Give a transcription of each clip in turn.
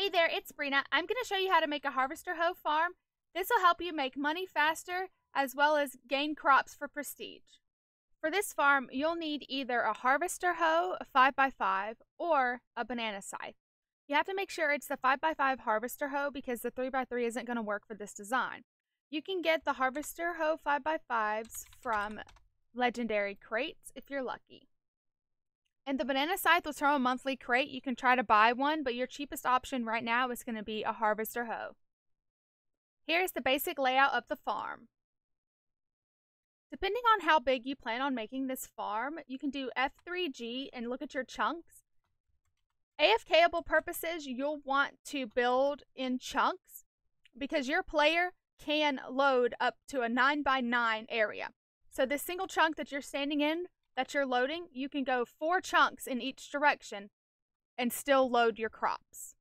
Hey there, it's Brina. I'm going to show you how to make a harvester hoe farm. This will help you make money faster as well as gain crops for prestige. For this farm, you'll need either a harvester hoe, a 5x5, or a banana scythe. You have to make sure it's the 5x5 harvester hoe because the 3x3 isn't going to work for this design. You can get the harvester hoe 5x5s from legendary crates if you're lucky. And the banana scythe was from a monthly crate. You can try to buy one, but your cheapest option right now is going to be a harvester hoe. Here's the basic layout of the farm. Depending on how big you plan on making this farm, you can do F3G and look at your chunks. AFKable purposes, you'll want to build in chunks because your player can load up to a 9x9 area. So this single chunk that you're standing in, that you're loading, you can go 4 chunks in each direction and still load your crops.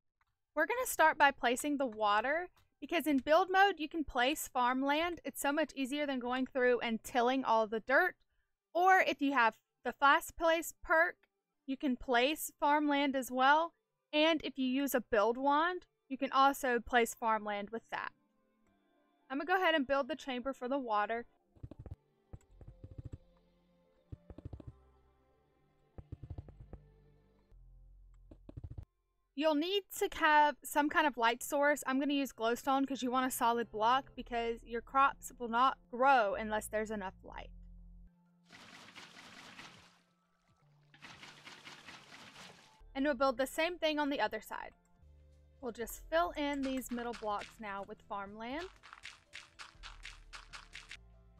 We're going to start by placing the water because in build mode you can place farmland. It's so much easier than going through and tilling all the dirt. Or if you have the fast place perk, you can place farmland as well. And if you use a build wand, you can also place farmland with that. I'm going to go ahead and build the chamber for the water. You'll need to have some kind of light source. I'm going to use glowstone because you want a solid block because your crops will not grow unless there's enough light. And we'll build the same thing on the other side. We'll just fill in these middle blocks now with farmland.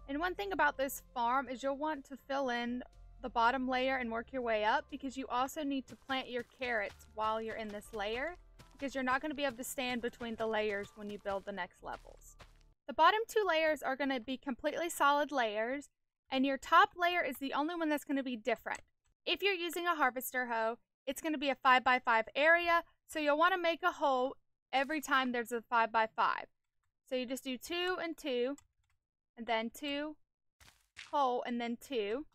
And one thing about this farm is you'll want to fill in the bottom layer and work your way up because you also need to plant your carrots while you're in this layer because you're not going to be able to stand between the layers when you build the next levels. The bottom 2 layers are going to be completely solid layers and your top layer is the only one that's going to be different. If you're using a harvester hoe, it's going to be a 5x5 area, so you'll want to make a hole every time there's a 5x5. So you just do 2 and 2 and then 2 hole and then 2.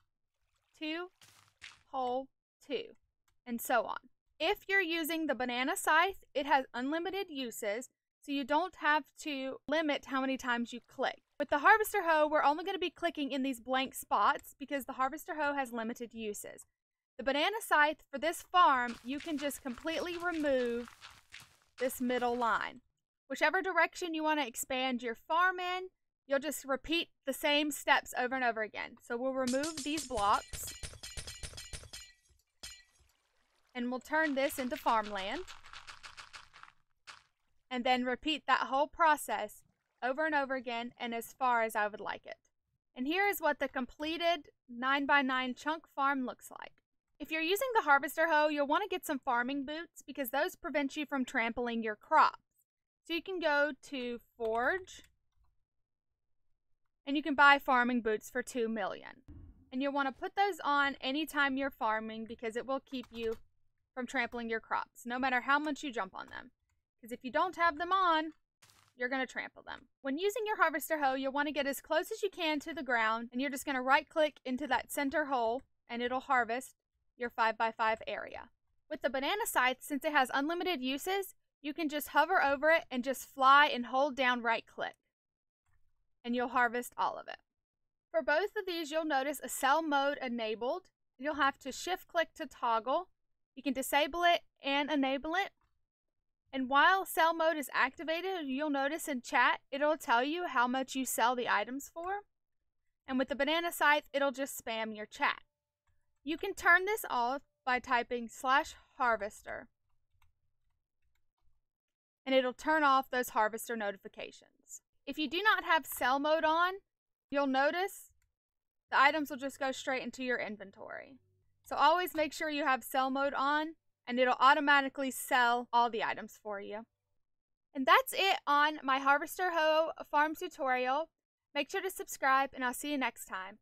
2, hole, 2, and so on. If you're using the banana scythe, it has unlimited uses, so you don't have to limit how many times you click. With the harvester hoe, we're only going to be clicking in these blank spots because the harvester hoe has limited uses. The banana scythe, for this farm, you can just completely remove this middle line. Whichever direction you want to expand your farm in, you'll just repeat the same steps over and over again. So we'll remove these blocks. And we'll turn this into farmland. And then repeat that whole process over and over again and as far as I would like it. And here is what the completed 9x9 chunk farm looks like. If you're using the harvester hoe, you'll want to get some farming boots because those prevent you from trampling your crops. So you can go to Forge. And you can buy farming boots for 2 million. And you'll want to put those on anytime you're farming because it will keep you from trampling your crops, no matter how much you jump on them. Because if you don't have them on, you're going to trample them. When using your harvester hoe, you'll want to get as close as you can to the ground, and you're just going to right click into that center hole, and it'll harvest your 5x5 area. With the banana scythe, since it has unlimited uses, you can just hover over it and just fly and hold down right click. And you'll harvest all of it. For both of these, you'll notice a cell mode enabled. You'll have to shift click to toggle. You can disable it and enable it. And while cell mode is activated, you'll notice in chat, it'll tell you how much you sell the items for. And with the banana scythe, it'll just spam your chat. You can turn this off by typing /harvester. And it'll turn off those harvester notifications. If you do not have cell mode on, you'll notice the items will just go straight into your inventory. So always make sure you have cell mode on and it'll automatically sell all the items for you. And that's it on my harvester hoe farm tutorial. Make sure to subscribe and I'll see you next time.